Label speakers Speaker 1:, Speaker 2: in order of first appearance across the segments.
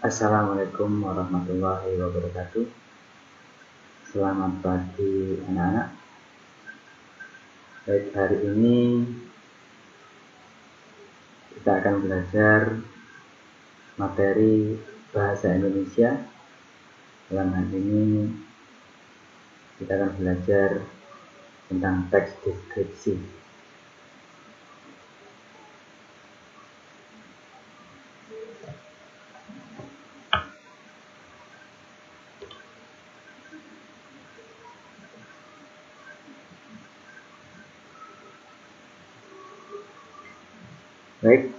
Speaker 1: Assalamualaikum warahmatullahi wabarakatuh. Selamat pagi anak-anak. Baik, hari ini kita akan belajar materi bahasa Indonesia. Dalam hal ini kita akan belajar tentang teks deskripsi. Baik,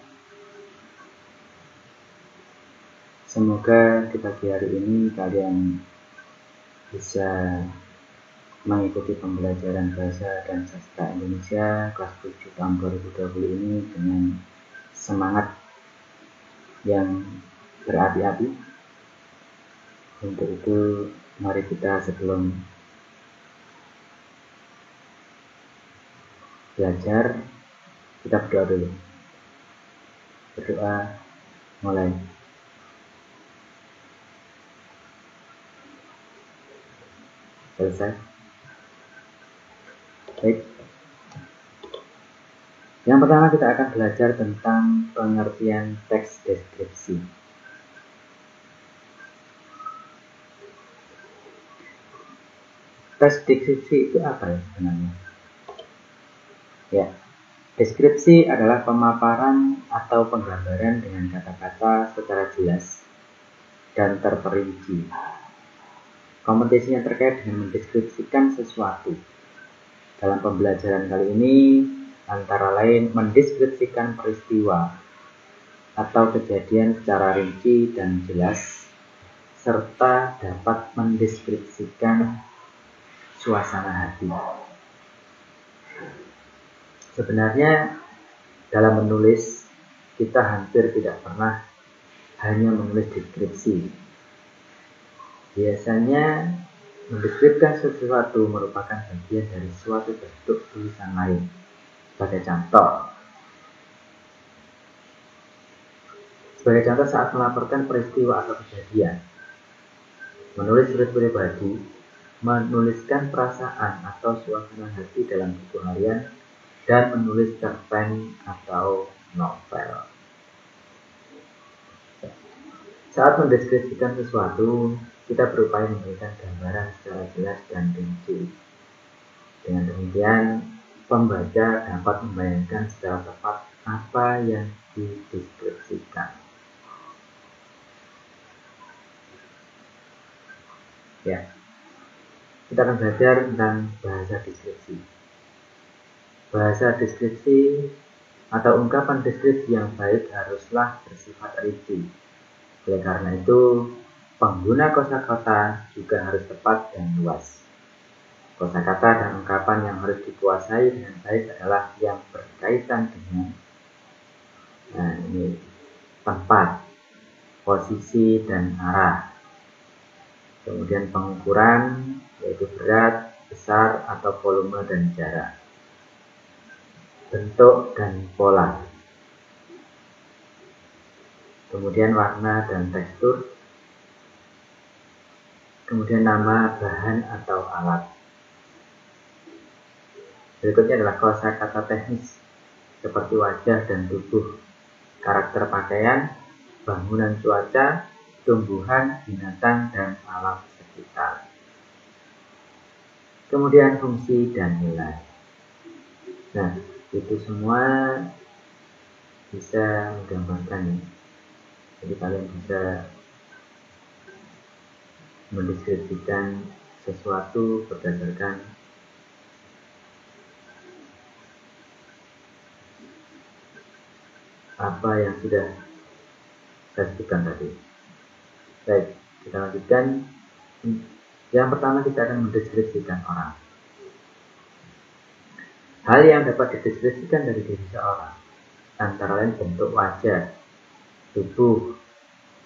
Speaker 1: semoga di pagi hari ini kalian bisa mengikuti pembelajaran bahasa dan sastra Indonesia kelas 7 tahun 2020 ini dengan semangat yang berapi-api. Untuk itu, mari kita sebelum belajar, kita berdoa dulu. Berdoa mulai. Selesai. Baik. Yang pertama kita akan belajar tentang pengertian teks deskripsi. Teks deskripsi itu apa ya sebenarnya? Ya, deskripsi adalah pemaparan atau penggambaran dengan kata-kata secara jelas dan terperinci. Kompetisinya terkait dengan mendeskripsikan sesuatu. Dalam pembelajaran kali ini, antara lain mendeskripsikan peristiwa atau kejadian secara rinci dan jelas, serta dapat mendeskripsikan suasana hati. Sebenarnya dalam menulis kita hampir tidak pernah hanya menulis deskripsi. Biasanya mendeskripsikan sesuatu merupakan bagian dari suatu bentuk tulisan lain. Sebagai contoh saat melaporkan peristiwa atau kejadian, menulis surat pribadi, menuliskan perasaan atau suasana hati dalam buku harian, dan menulis cerpen atau novel. Saat mendeskripsikan sesuatu, kita berupaya memberikan gambaran secara jelas dan rinci. Dengan demikian, pembaca dapat membayangkan secara tepat apa yang dideskripsikan. Ya, kita akan belajar tentang bahasa deskripsi. Bahasa deskripsi atau ungkapan deskripsi yang baik haruslah bersifat rinci. Oleh karena itu, pengguna kosakata juga harus tepat dan luas. Kosakata dan ungkapan yang harus dikuasai dengan baik adalah yang berkaitan dengan tempat, posisi, dan arah. Kemudian pengukuran, yaitu berat, besar, atau volume dan jarak. Bentuk dan pola. Kemudian warna dan tekstur. Kemudian nama bahan atau alat. Berikutnya adalah kosakata teknis seperti wajah dan tubuh, karakter pakaian, bangunan, cuaca, tumbuhan, binatang, dan alam sekitar. Kemudian fungsi dan nilai. Nah, itu semua bisa menggambarkan. Jadi kalian bisa mendeskripsikan sesuatu berdasarkan apa yang sudah saya sebutkan tadi. Baik, kita lanjutkan. Yang pertama kita akan mendeskripsikan orang. Hal yang dapat dideskripsikan dari diri seorang antara lain bentuk wajah, tubuh,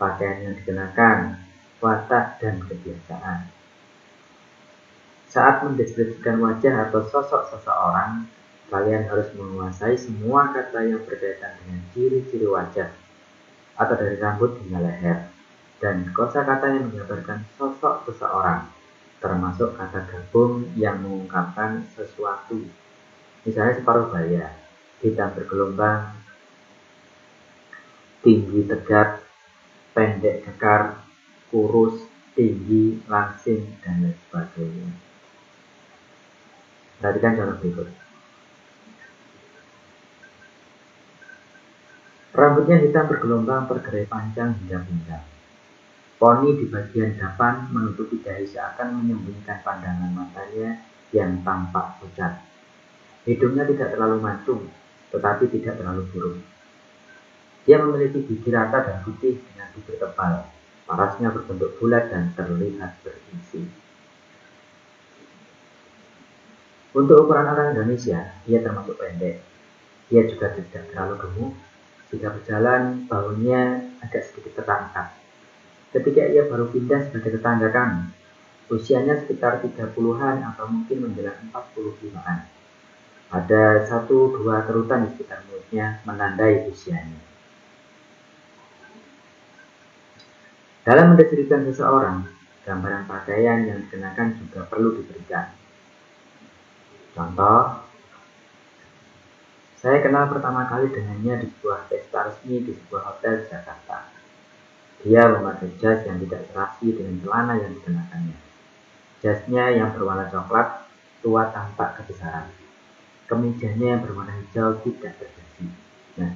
Speaker 1: pakaian yang dikenakan, watak, dan kebiasaan. Saat mendeskripsikan wajah atau sosok seseorang, kalian harus menguasai semua kata yang berkaitan dengan ciri-ciri wajah, atau dari rambut hingga leher. dan kosakata yang menggambarkan sosok seseorang, termasuk kata gabung yang mengungkapkan sesuatu. Misalnya separuh baya, hitam bergelombang, tinggi tegap, pendek kekar, kurus, tinggi, langsing, dan lain sebagainya. Perhatikan contoh berikut. Rambutnya hitam bergelombang, bergerai panjang hingga pinggang. Poni di bagian depan menutupi dahi seakan menyembunyikan pandangan matanya yang tampak pucat. Hidungnya tidak terlalu mancung, tetapi tidak terlalu buruk. Dia memiliki gigi rata dan putih dengan bibir tebal. Parasnya berbentuk bulat dan terlihat berisi. Untuk ukuran orang Indonesia, ia termasuk pendek. Ia juga tidak terlalu gemuk. Jika berjalan, bahunya agak sedikit terangkat. Ketika ia baru pindah sebagai tetangga kami, usianya sekitar 30-an atau mungkin menjelang 45-an. Ada 1-2 kerutan di sekitar mulutnya menandai usianya. Dalam mendeskripsikan seseorang, gambaran pakaian yang dikenakan juga perlu diberikan. Contoh, saya kenal pertama kali dengannya di sebuah pesta resmi di sebuah hotel di Jakarta. Dia memakai jas yang tidak serasi dengan celana yang dikenakannya. Jasnya yang berwarna coklat tua tampak kebesaran. Kemejanya yang berwarna hijau tidak terjadi. Nah,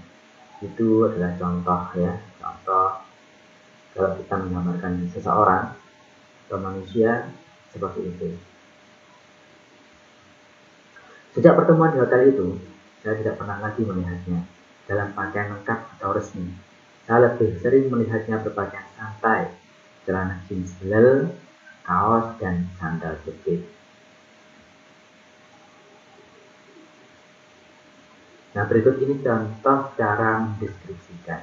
Speaker 1: itu adalah contoh ya, contoh kalau kita menggambarkan seseorang atau manusia seperti itu. Sejak pertemuan di hotel itu, saya tidak pernah lagi melihatnya dalam pakaian lengkap atau resmi. Saya lebih sering melihatnya berpakaian santai, celana jeans belel, kaos, dan sandal jepit. Nah, berikut ini contoh cara mendeskripsikan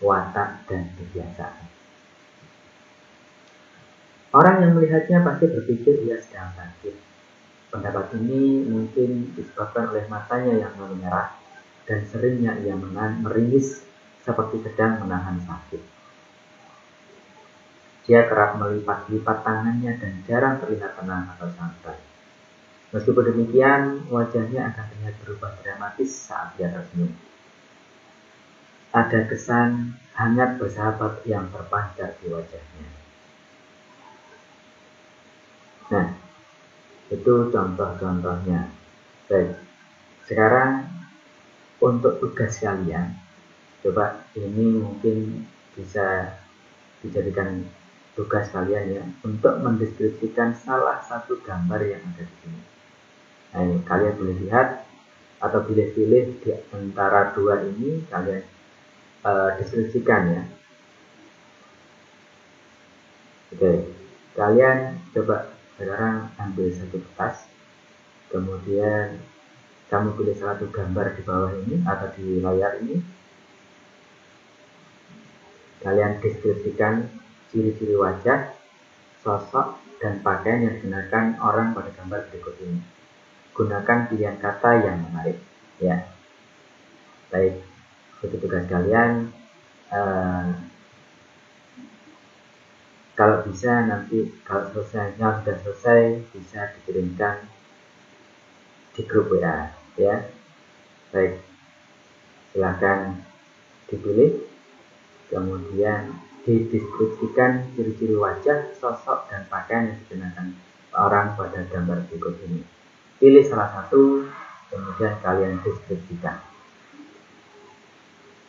Speaker 1: watak dan kebiasaan. Orang yang melihatnya pasti berpikir ia sedang sakit. Pendapat ini mungkin disebabkan oleh matanya yang memerah dan seringnya ia meringis seperti sedang menahan sakit. Dia kerap melipat-lipat tangannya dan jarang terlihat tenang atau santai. Meskipun demikian, wajahnya akan terlihat berubah dramatis saat dia tersenyum. Ada kesan hangat bersahabat yang terpancar di wajahnya. Nah, itu contoh-contohnya. Baik, sekarang untuk tugas kalian, coba ini mungkin bisa dijadikan tugas kalian ya, untuk mendeskripsikan salah satu gambar yang ada di sini. Nah, ini kalian boleh lihat atau pilih-pilih di antara dua ini, kalian deskripsikan ya. Oke, kalian coba sekarang ambil satu kertas, kemudian kamu pilih satu gambar di bawah ini atau di layar ini. Kalian deskripsikan ciri-ciri wajah, sosok, dan pakaian yang digunakan orang pada gambar berikut ini. Gunakan pilihan kata yang menarik ya. Baik, itu tugas kalian. Kalau bisa nanti kalau sudah selesai bisa dikirimkan di grup WA ya. Baik, silakan dipilih, kemudian dideskripsikan ciri-ciri wajah, sosok, dan pakaian yang digunakan orang pada gambar berikut ini. Pilih salah satu, kemudian kalian deskripsikan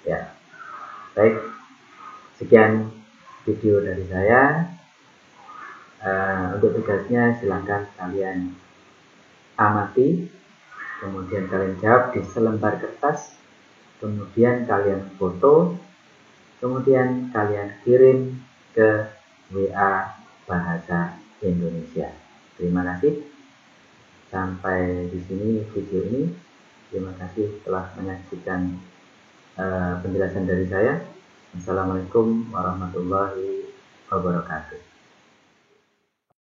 Speaker 1: ya. Baik, sekian video dari saya. Untuk tugasnya silahkan kalian amati, kemudian kalian jawab di selembar kertas, kemudian kalian foto, kemudian kalian kirim ke WA Bahasa Indonesia. Terima kasih. Sampai di sini video ini. Terima kasih telah menyaksikan penjelasan dari saya. Assalamualaikum warahmatullahi wabarakatuh.